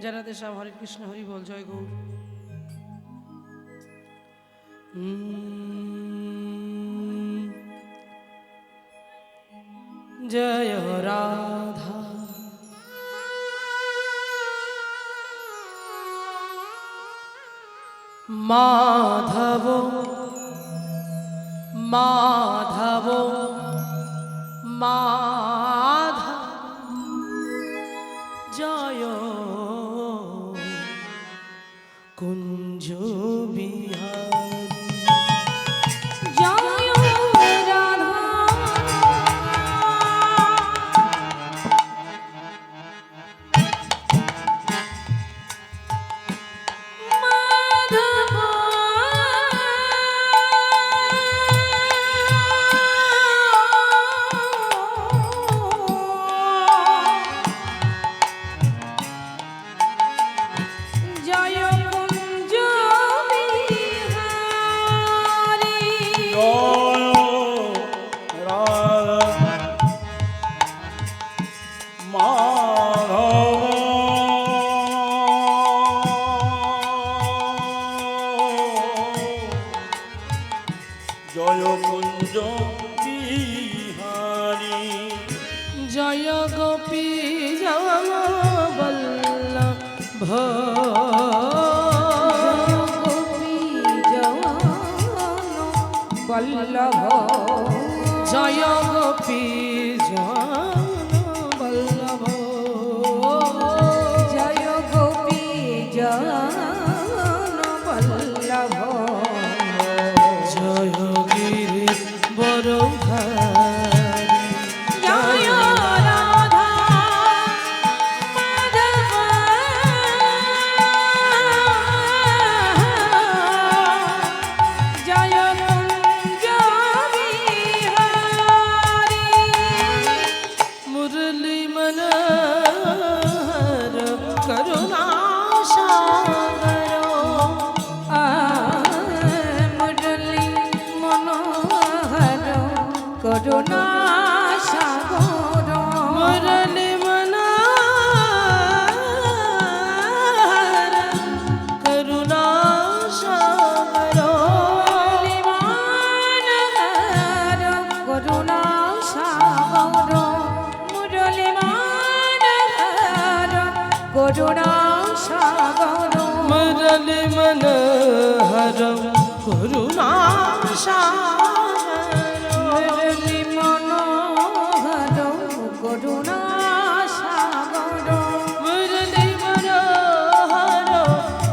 जय राधे श्याम। हरे कृष्ण हरि बोल। जय गौर। जय राधा माधव माधव माधव जय कुंज बिहारी। जय राधा माधव जय कुंज बिहारी जय गोपी जन वल्लभ वल्लभ जय गोपी जन वल्लभ जय गोपी जन वल्लभ जय गिरि बरधारी। जय राधा माधव जय कुंज बिहारी मुरली मनोहर करुणा सागर मुरली मनोहर करुणा सागर मुरली मनोहर करुणा सागर करुणा सागर मुरलीमान करुणा सागर मुरली मनोहर करुणा सागर मुरली मनोहर करुणा सागर मुरली मनोहर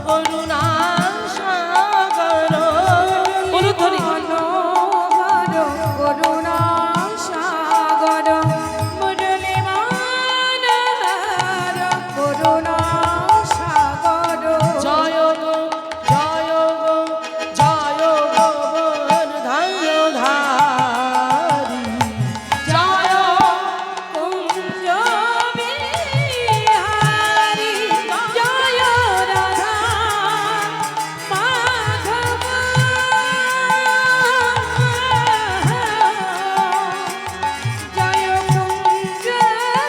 करुणा सागर। অনুধ্বনি। मनोहर करुणा सागर मुरलीमान करुणा सागर জয় গো জয় গো জয় গো বরধারি। জয় কুঞ্জ বিহারি জয় রাধা মাধব জয় কুঞ্জ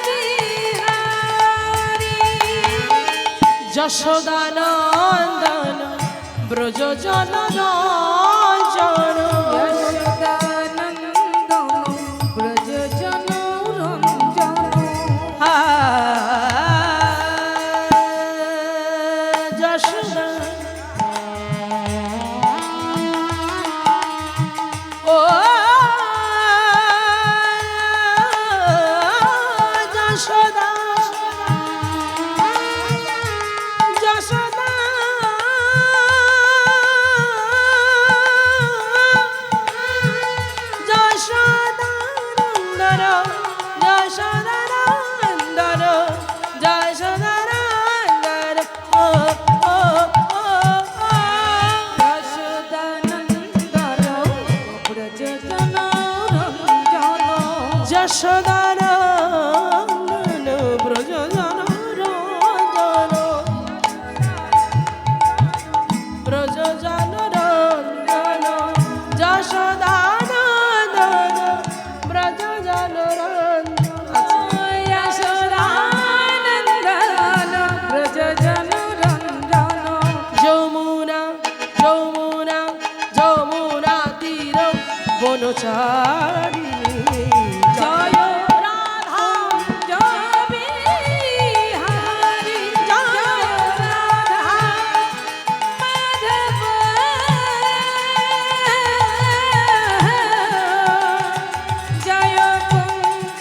বিহারি যশোদানন্দন ব্রজ জন রঞ্জন যশোদানন্দন ব্রজ জন রঞ্জন যশোদা ও যশোদা যশোদা যশোদানন্দন যশোদানন্দন যশোদানন্দন ও ও ও ও যশোদানন্দন ব্রজ জন রঞ্জন যশোদানন্দন ব্রজ জন রঞ্জন ব্রজ জন রঞ্জন যশোদানন্দন ব্রজ জন রঞ্জন। যশোদানন্দন ব্রজ জন ব্রহ্মচারিণী জয় রাধা বিহারী জয় রাধা মাধব জয় কুঞ্জ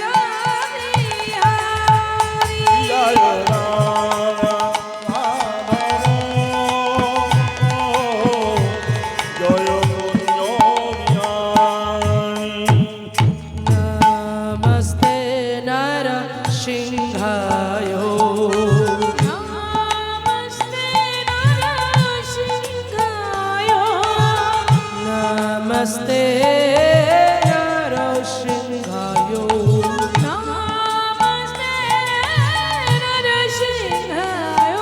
বিহারী জয় রাধা জয় কুঞ্জ বিহারী নমস্তে নর সিংহায় নমস্তে নরসিংহায় নমস্তে নরসিংহায় নমস্তে নরসিংহায়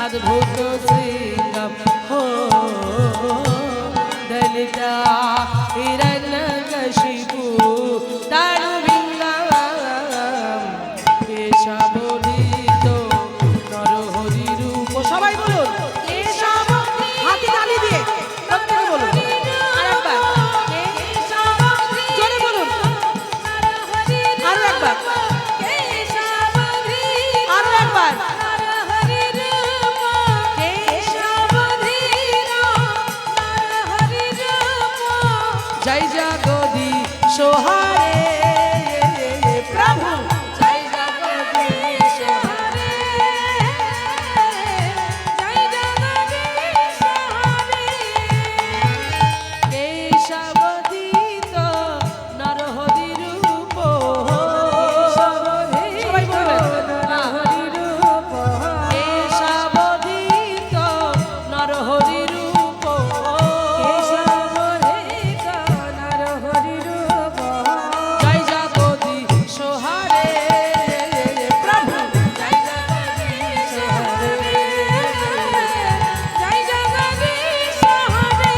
অদ্ভুত সিংহম হো দলিতা হিরণ্যকশিপু দানু বিঙ্গাম কেশবোধিত নরহরি রূপ সবাই বলুন হাতি তালি দিয়ে প্রত্যেকে বলুন আরেকবার জোরে বলুন আরো একবার আরো একবার জয় জগদী সোহারে প্রভু জয় জগদী সোহারে কেশবদিত নরহরি রূপ সবাই বলবেন কেশবদিত নরহরি রূপ জয় জগদী সোহারে প্রভু জয় জগদী সোহারে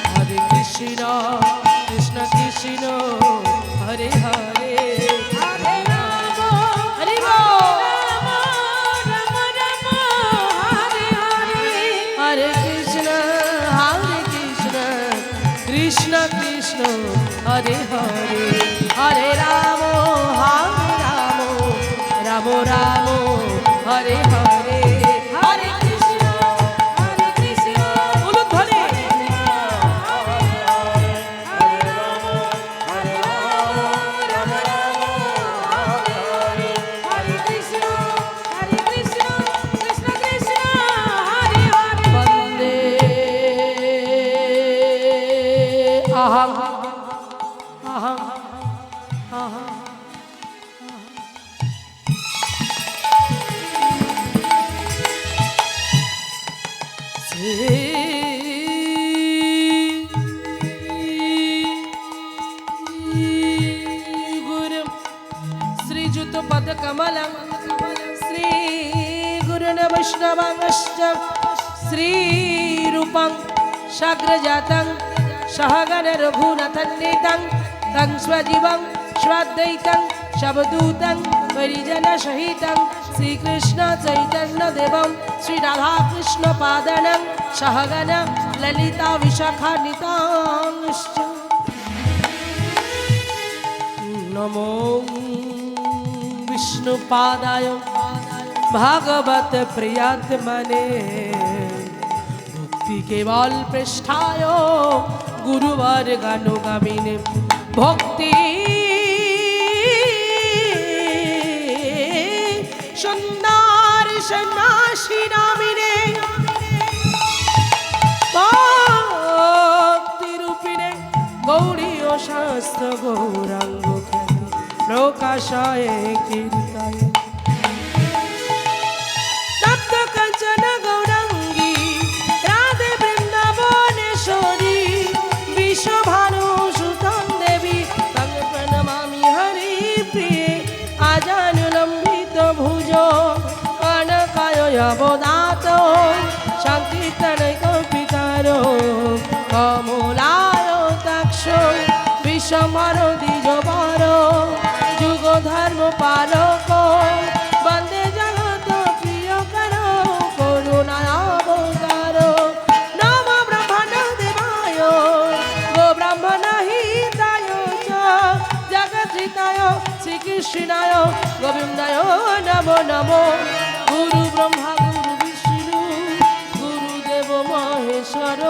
হরে কৃষ্ণ কৃষ্ণ কৃষ্ণ হরে হরে হরে রাম হরে রাম হরে কৃষ্ণ কৃষ্ণ কৃষ্ণ হরে হরে হরে রাম রাম রাম হরে হরে হরে কৃষ্ণ উলুধ্বনি বন্দে অহং অহং অহং गुरु श्रीजुत पद कमलं श्री गुरुन वैष्णवांश्च श्री रूपं शाग्रजातं सहगण रघुनाथन्वितं तं स्वजीवं स्वाद्वैतं शवदूतं परिजन सहितं श्रीकृष्ण चैतन्य देवं श्री राधा कृष्ण पादनं सहगण ललिता विशाखान्वितांश्च नमो विष्णु पादाय भागवत प्रियात्मने भक्ति केवल पृष्ठाय गुरुवर गानुगामिने भक्ति सुंदर सन्यासी नामिने भक्ति रूपिणे गौरी ओ शास्त्र गौरांग ख्याति प्रकाशाय कीर्ताय तप्त कंचन गौरांगी राधे वृंदावनेश्वरी विश्वभानु सुतं देवी तंग प्रणमामि हरि प्रिये आजानुलंबित भुजो कनकाय अवदातो संकीर्तनय कल्पितारो कमलाय ताक्षो विषमरो द्विजवरो जुग धर्म पालको वंदे जगत प्रियकरो करुणावतारो नम ब्रह्मण देवाय गो ब्राह्मण हिताय च जगद्धिताय श्रीकृष्णाय गोविन्दाय नमो नमो गुरु ब्रह्मा गुरु विष्णु गुरुदेव महेश्वर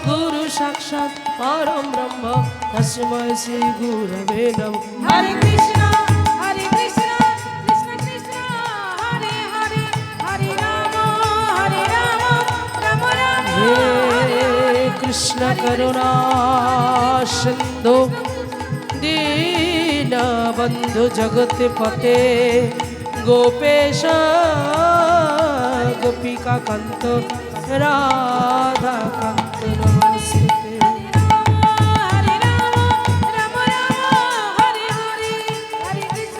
गुरु साक्षात् परम ब्रह्म तस्मै श्री गुरवे नमः हरे कृष्ण कृष्ण कृष्ण हरे हरे हरे राम राम राम हे कृष्ण करुणा सिंधु दीनबंधु जगत्पते गोपेश गोपिका कांत राधा कांत नमस्ते।